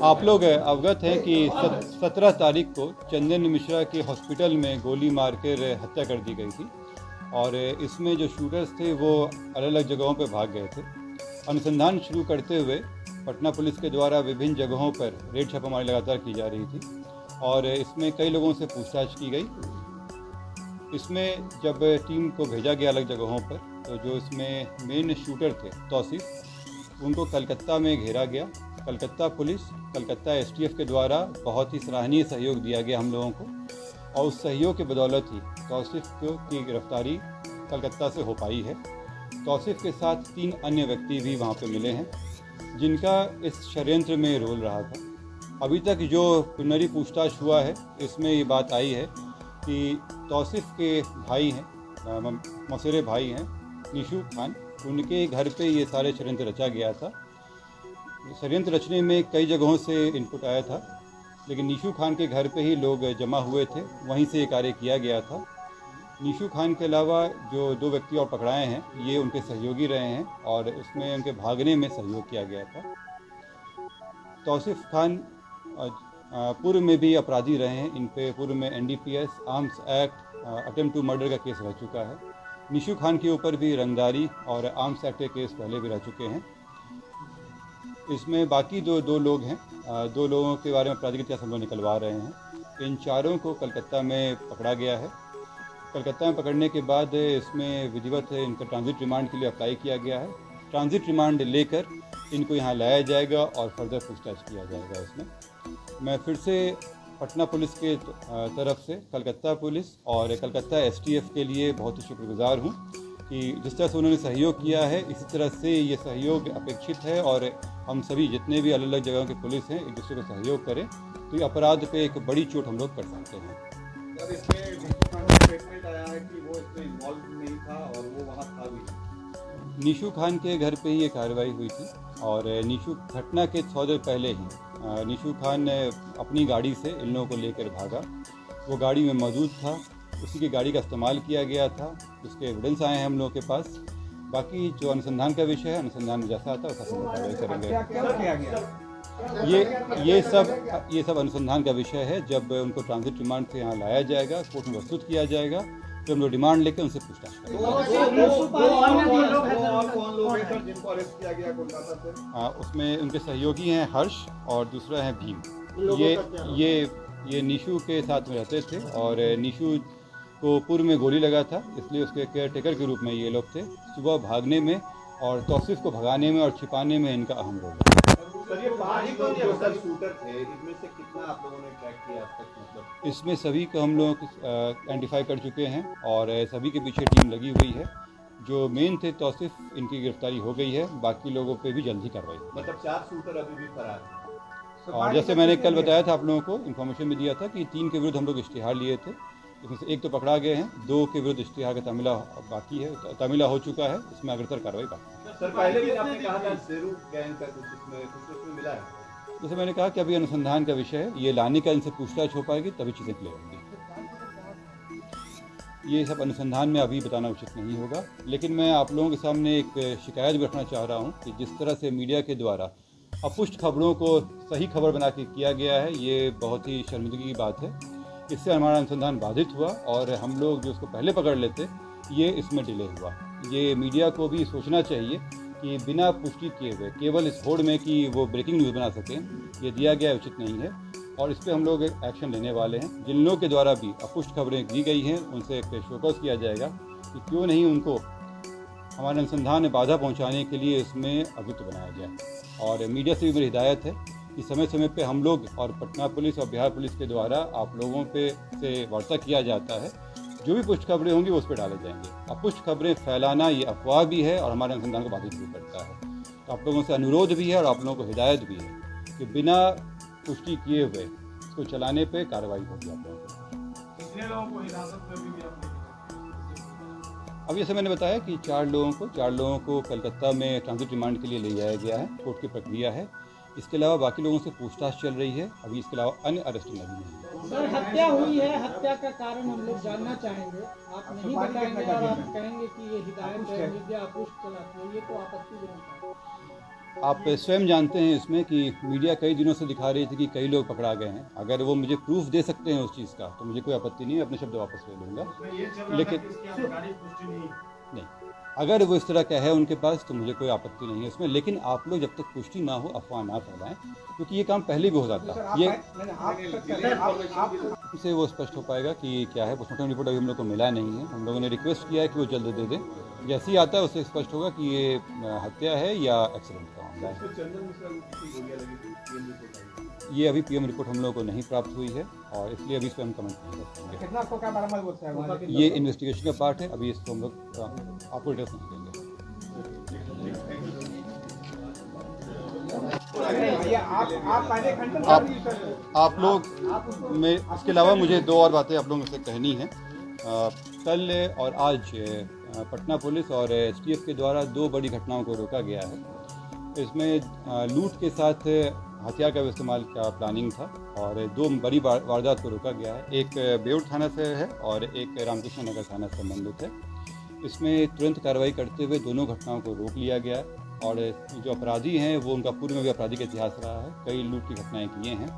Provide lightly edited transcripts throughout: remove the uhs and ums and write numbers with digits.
आप लोग अवगत हैं कि 17 तारीख को चंदन मिश्रा के हॉस्पिटल में गोली मारकर हत्या कर दी गई थी और इसमें जो शूटर्स थे वो अलग अलग जगहों पर भाग गए थे। अनुसंधान शुरू करते हुए पटना पुलिस के द्वारा विभिन्न जगहों पर रेड छापामारी लगातार की जा रही थी और इसमें कई लोगों से पूछताछ की गई। इसमें जब टीम को भेजा गया अलग जगहों पर तो जो इसमें मेन शूटर थे तौसीफ, उनको कलकत्ता में घेरा गया। कलकत्ता पुलिस, कलकत्ता एसटीएफ के द्वारा बहुत ही सराहनीय सहयोग दिया गया हम लोगों को और उस सहयोग के बदौलत ही तौसीफ की गिरफ्तारी कलकत्ता से हो पाई है। तौसीफ के साथ 3 अन्य व्यक्ति भी वहाँ पे मिले हैं जिनका इस षड्यंत्र में रोल रहा था। अभी तक जो प्रिलिमिनरी पूछताछ हुआ है इसमें ये बात आई है कि तौसीफ के भाई हैं, मौसेरे भाई हैं निशू खान, उनके घर पे ये सारे षड्यंत्र रचा गया था। षड्यंत्र रचने में कई जगहों से इनपुट आया था, लेकिन निशू खान के घर पे ही लोग जमा हुए थे, वहीं से ये कार्य किया गया था। निशू खान के अलावा जो 2 व्यक्ति और पकड़ाए हैं ये उनके सहयोगी रहे हैं और उसमें उनके भागने में सहयोग किया गया था। तौसीफ खान पूर्व में भी अपराधी रहे हैं, इन पे पूर्व में NDPS, arms act, attempt to murder का केस रह चुका है। निशू खान के ऊपर भी रंगदारी और आर्म्स एक्ट के केस पहले भी रह चुके हैं। इसमें बाकी दो लोग हैं, 2 लोगों के बारे में आपराधिक इतिहास हम लोग निकलवा रहे हैं। इन चारों को कलकत्ता में पकड़ा गया है। कलकत्ता में पकड़ने के बाद इसमें विधिवत इनका ट्रांजिट रिमांड के लिए अप्लाई किया गया है। ट्रांजिट रिमांड लेकर इनको यहाँ लाया जाएगा और फर्दर पूछताछ किया जाएगा। इसमें मैं फिर से पटना पुलिस के तरफ से कलकत्ता पुलिस और कलकत्ता एसटीएफ के लिए बहुत ही शुक्रगुजार हूँ कि जिस तरह से उन्होंने सहयोग किया है इसी तरह से ये सहयोग अपेक्षित है और हम सभी जितने भी अलग अलग जगहों के पुलिस हैं एक दूसरे को सहयोग करें तो ये अपराध पे एक बड़ी चोट हम लोग कर सकते हैं। सर, इसमें स्टेटमेंट आया है कि वो इसमें इन्वॉल्व नहीं था और वो वहाँ था भी। निशू खान के घर पे ही ये कार्रवाई हुई थी और निशू घटना के थोड़ी देर पहले ही निशू खान ने अपनी गाड़ी से इन लोगों को लेकर भागा। वो गाड़ी में मौजूद था, उसी की गाड़ी का इस्तेमाल किया गया था, उसके एविडेंस आए हैं हम लोगों के पास। बाकी जो अनुसंधान का विषय है, अनुसंधान में जैसा आता है वैसा हम कार्रवाई करेंगे। ये सब अनुसंधान का विषय है। जब उनको ट्रांजिट रिमांड से यहाँ लाया जाएगा, कोर्ट में प्रस्तुत किया जाएगा, तो हम लोग डिमांड लेकर उनसे पूछताछ करेंगे। उसमें उनके सहयोगी हैं हर्ष और दूसरा है भीम। ये निशू के साथ में रहते थे और निशू को पूर्व में गोली लगा था, इसलिए उसके केयर टेकर के रूप में ये लोग थे। सुबह भागने में और तौसीफ को भगाने में और छिपाने में इनका अहम रोल है। सर, ये 5 लोग जो सर शूटर थे, इनमें से कितना आप लोगों ने ट्रैक किया अब तक? मतलब इसमें सभी को हम लोग आइडेंटिफाई कर चुके हैं और सभी के पीछे टीम लगी हुई है। जो मेन थे तौसीफ, इनकी गिरफ्तारी हो गई है, बाकी लोगों पे भी जल्द ही कार्रवाई। मतलब 4 शूटर अभी भी फरार हैं। और जैसे मैंने कल बताया था आप लोगों को, इन्फॉर्मेशन भी दिया था कि 3 के विरुद्ध हम लोग इश्तिहार लिए थे, इसमें से 1 तो पकड़ा गए हैं, 2 के विरुद्ध इश्तिहार का तामिला बाकी है, तामिला हो चुका है, इसमें अग्रतर कार्रवाई बाकी है। सर, पहले भी आपने कहा था शेरू गैंग का कुछ इसमें मिला है। जैसे मैंने कहा कि अभी अनुसंधान का विषय है, ये लाने का इनसे पूछताछ हो पाएगी तभी चीज़ें क्लियर होंगी। ये सब अनुसंधान में अभी बताना उचित नहीं होगा, लेकिन मैं आप लोगों के सामने एक शिकायत भी रखना चाह रहा हूँ कि जिस तरह से मीडिया के द्वारा अपुष्ट खबरों को सही खबर बना के किया गया है, ये बहुत ही शर्मिंदगी की बात है। इससे हमारा अनुसंधान बाधित हुआ और हम लोग जो उसको पहले पकड़ लेते, ये इसमें डिले हुआ। ये मीडिया को भी सोचना चाहिए कि बिना पुष्टि किए हुए केवल इस होड़ में कि वो ब्रेकिंग न्यूज़ बना सकें, ये दिया गया उचित नहीं है और इस पर हम लोग एक्शन लेने वाले हैं। जिन लोगों के द्वारा भी अपुष्ट खबरें दी गई हैं उनसे एक शोकॉज किया जाएगा कि क्यों नहीं उनको हमारे अनुसंधान में बाधा पहुंचाने के लिए इसमें अभियुक्त बनाया जाए। और मीडिया से भी मेरी हिदायत है कि समय समय पे हम लोग और पटना पुलिस और बिहार पुलिस के द्वारा आप लोगों पे से वार्ता किया जाता है, जो भी पुष्ट खबरें होंगी वो उस पर डाले जाएंगे। अपुष्ट खबरें फैलाना ये अफवाह भी है और हमारे अनुसंधान को बाधित भी करता है। तो आप लोगों से अनुरोध भी है और आप लोगों को हिदायत भी है कि बिना पुष्टि किए हुए इसको चलाने पे कार्रवाई होगी। आप लोगों को अब जैसे मैंने बताया कि 4 लोगों को कलकत्ता में ट्रांजिट रिमांड के लिए ले जाया गया है, कोर्ट की प्रक्रिया है। इसके अलावा बाकी लोगों से पूछताछ चल रही है। अभी इसके अलावा अन्य अरेस्टिंग अभी नहीं है। सर, हत्या हुई है, हत्या का कारण हम लोग जानना चाहेंगे। आप नहीं बताएंगे और आप कहेंगे कि ये हिदायत है, मीडिया अपुष्ट चलाती है, ये तो आपत्तिजनक है। आप स्वयं जानते हैं इसमें कि मीडिया कई दिनों से दिखा रही थी कि कई लोग पकड़ा गए हैं। अगर वो मुझे प्रूफ दे सकते हैं उस चीज़ का तो मुझे कोई आपत्ति नहीं है, अपने शब्द वापस ले लूँगा। लेकिन नहीं, अगर वो इस तरह का है उनके पास तो मुझे कोई आपत्ति नहीं है इसमें। लेकिन आप लोग जब तक पुष्टि ना हो अफवाह ना फैलाएं, क्योंकि ये काम पहले भी हो जाता है। ये से वो स्पष्ट हो पाएगा कि क्या है। पोस्टमार्टम रिपोर्ट अभी हम लोग को मिला नहीं है। हम लोगों ने रिक्वेस्ट किया है कि वो जल्द दे दें। जैसे ही आता है उससे स्पष्ट होगा कि ये हत्या है या एक्सीडेंट का मामला है। ये अभी पीएम रिपोर्ट हम लोगों को नहीं प्राप्त हुई है और इसलिए अभी इस पर हम कमेंट नहीं कर पाएंगे। ये इन्वेस्टिगेशन का पार्ट है, अभी इसको हम लोग आपको डिटेल्स नहीं देंगे। आप लोग में इसके अलावा मुझे दो और बातें आप लोगों से कहनी है। कल और आज पटना पुलिस और एसटीएफ के द्वारा दो बड़ी घटनाओं को रोका गया है। इसमें लूट के साथ हथियार का इस्तेमाल का प्लानिंग था और दो बड़ी वारदात को रोका गया है। एक बेउर थाना से है और एक रामकृष्ण नगर थाना से संबंधित है। इसमें तुरंत कार्रवाई करते हुए दोनों घटनाओं को रोक लिया गया और जो अपराधी हैं वो उनका पूर्व में भी आपराधिक इतिहास रहा है, कई लूट की घटनाएं किए हैं।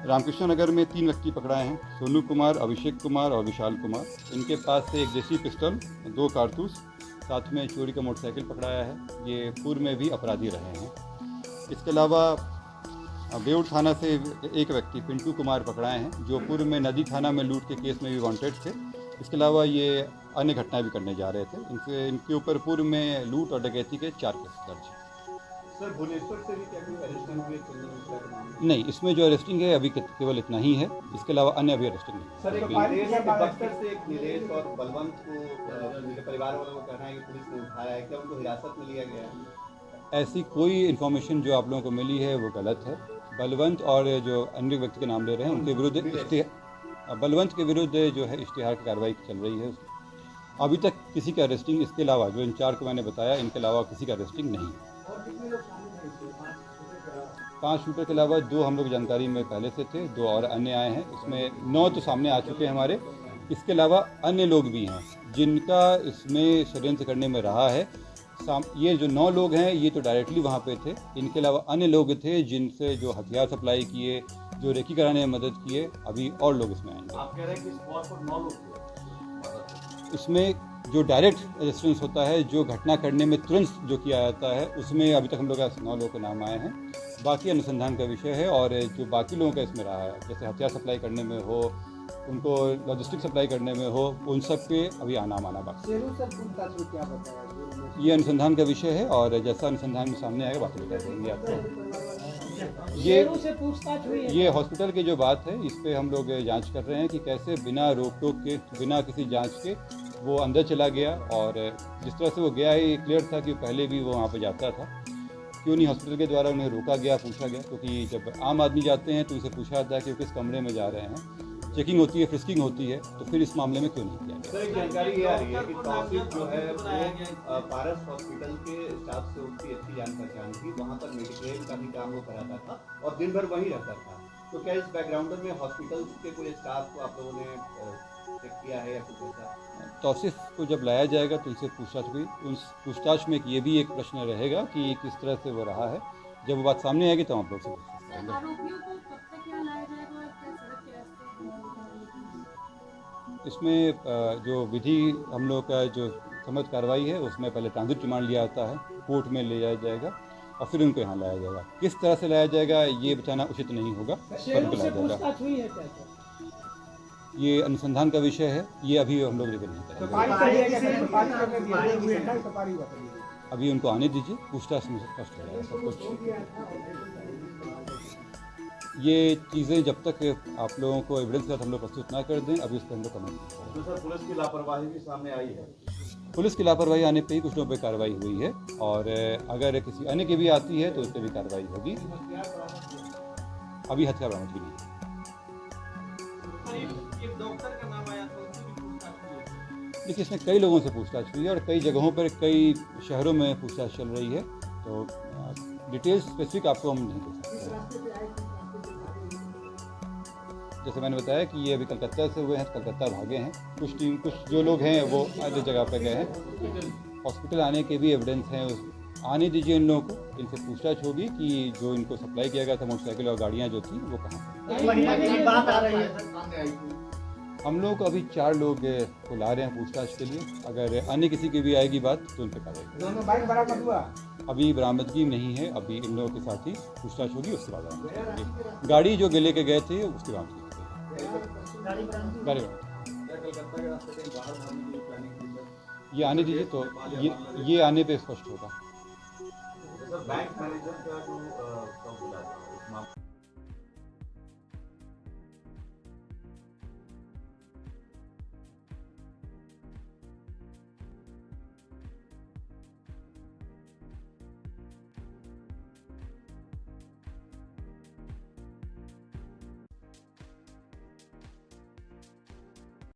रामकृष्ण नगर में 3 व्यक्ति पकड़ाए हैं, सोनू कुमार, अभिषेक कुमार और विशाल कुमार। इनके पास से एक देसी पिस्टल, 2 कारतूस, साथ में चोरी का मोटरसाइकिल पकड़ाया है। ये पूर्व में भी अपराधी रहे हैं। इसके अलावा बेउर थाना से एक व्यक्ति पिंटू कुमार पकड़ाए हैं जो पूर्व में नदी थाना में लूट के केस में भी वांटेड थे। इसके अलावा ये अन्य घटनाएं भी करने जा रहे थे। इनके ऊपर पूर्व में लूट और डकैती के 4 केस दर्ज हैं। सर, भुवनेश्वर से भी क्या कोई अरेस्टिंग हुई है? नहीं, इसमें जो अरेस्टिंग है अभी केवल इतना ही है। इसके अलावा अन्य अभी अरेस्टिंग नहीं। सर, एक नीलेश और बलवंत को उनके परिवार वालों को कहना है कि पुलिस ने उठाया है, क्या उनको हिरासत में लिया गया है? ऐसी कोई इन्फॉर्मेशन जो आप लोगों को मिली है वो गलत है। बलवंत और जो अन्य व्यक्ति के नाम ले रहे हैं उनके विरुद्ध बलवंत के विरुद्ध जो है इश्तिहार की कार्रवाई चल रही है। अभी तक किसी का अरेस्टिंग, इसके अलावा जो इन 4 को मैंने बताया, इनके अलावा किसी का अरेस्टिंग नहीं है। 5 शूटर के अलावा 2 हम लोग जानकारी में पहले से थे, 2 और अन्य आए हैं। इसमें 9 तो सामने आ चुके हैं हमारे। इसके अलावा अन्य लोग भी हैं जिनका इसमें षड्यंत्र करने में रहा है। ये जो 9 लोग हैं ये तो डायरेक्टली वहाँ पे थे। इनके अलावा अन्य लोग थे जिनसे जो हथियार सप्लाई किए, जो रेकी कराने में मदद किए। अभी और लोग इसमें आएंगे। आप कह रहे हैं कि स्पॉट पर 9 लोग थे। इसमें जो डायरेक्ट रेजिस्टेंस होता है, जो घटना करने में तुरंत जो किया जाता है, उसमें अभी तक हम लोग 9 लोगों के नाम आए हैं। बाकी अनुसंधान का विषय है और जो बाकी लोगों का इसमें रहा है, जैसे हथियार सप्लाई करने में हो, उनको लॉजिस्टिक सप्लाई करने में हो, उन सब पे अभी नाम आना बाकी। ये अनुसंधान का विषय है और जैसा अनुसंधान में सामने आएगा बाकी बता देंगे आपको। ये हॉस्पिटल की जो बात है, इस पे हम लोग जांच कर रहे हैं कि कैसे बिना रोक टोक के, बिना किसी जांच के वो अंदर चला गया और जिस तरह से वो गया है क्लियर था कि पहले भी वो वहाँ पे जाता था। क्यों नहीं हॉस्पिटल के द्वारा उन्हें रोका गया, पूछा गया? क्योंकि जब आम आदमी जाते हैं तो उनसे पूछा जाता है कि वो किस कमरे में जा रहे हैं, चेकिंग होती है, फ्रिस्किंग होती है, तो फिर इस मामले में क्यों नहीं किया गया? सर, एक जानकारी ये आ रही है कि तौसीफ जो है वो पारस हॉस्पिटल के स्टाफ से उनकी अच्छी जान पहचान थी। वहाँ पर मेडिक्लेम का भी काम वो कराता था और दिन भर वहीं रहता था। तो क्या इस बैकग्राउंड में हॉस्पिटल के कोई स्टाफ को आप लोगों ने चेक किया है या कुछ ऐसा? तौसीफ को जब लाया जाएगा तो उनसे पूछताछ हुई। उस पूछताछ में ये भी एक प्रश्न रहेगा कि किस तरह से वो रहा है। जब वो बात सामने आएगी तो आप लोग से इसमें जो विधि हम लोग का जो समझ कार्रवाई है उसमें पहले ट्रांजिट रिमांड लिया जाता है, कोर्ट में ले जाया जाएगा और फिर उनको यहाँ लाया जाएगा। किस तरह से लाया जाएगा ये बताना उचित नहीं होगा, पर उनको लाया जाएगा। ये अनुसंधान का विषय है, ये अभी हम लोग रिवील नहीं करेंगे। अभी उनको आने दीजिए, पूछताछ में स्पष्ट हो जाएगा सब कुछ। ये चीज़ें जब तक आप लोगों को एविडेंस के साथ हम लोग प्रस्तुत ना कर दें, अभी उस पर हम लोग कमेंट नहीं करेंगे। तो सर, पुलिस की लापरवाही भी सामने आई है। पुलिस की लापरवाही आने पे ही कुछ लोगों पर कार्रवाई हुई है और अगर किसी अन्य की भी आती है तो उस पर भी कार्रवाई होगी। अभी हथियार बरामदगी नहीं है। देखिए, इसमें कई लोगों से पूछताछ हुई है और कई जगहों पर, कई शहरों में पूछताछ चल रही है, तो डिटेल्स स्पेसिफिक आपको हम नहीं दे सकते। जैसे मैंने बताया कि ये अभी कलकत्ता से हुए हैं, कलकत्ता भागे हैं। कुछ जो लोग हैं वो अन्य जगह पे गए हैं। हॉस्पिटल आने के भी एविडेंस हैं आने दीजिए इन लोगों को, इनसे पूछताछ होगी कि जो इनको सप्लाई किया गया था मोटरसाइकिल और गाड़ियाँ जो थी वो कहाँ से। एक महीने की बात आ रही है। हम लोग अभी 4 लोग को ला रहे हैं पूछताछ के लिए। अगर अन्य किसी की भी आएगी बात तो उन पर कार्रवाई। दोनों बाइक बरामद हुआ? अभी बरामदगी नहीं है, अभी इन लोगों के साथ ही पूछताछ होगी, उसके बाद बरामदगी होगी। गाड़ी जो लेके गए थे उसकी बरामदगी होगी। गाड़ी बरामद। ये आने दीजिए तो ये आने पे स्पष्ट होगा। बैंक मैनेजर का जो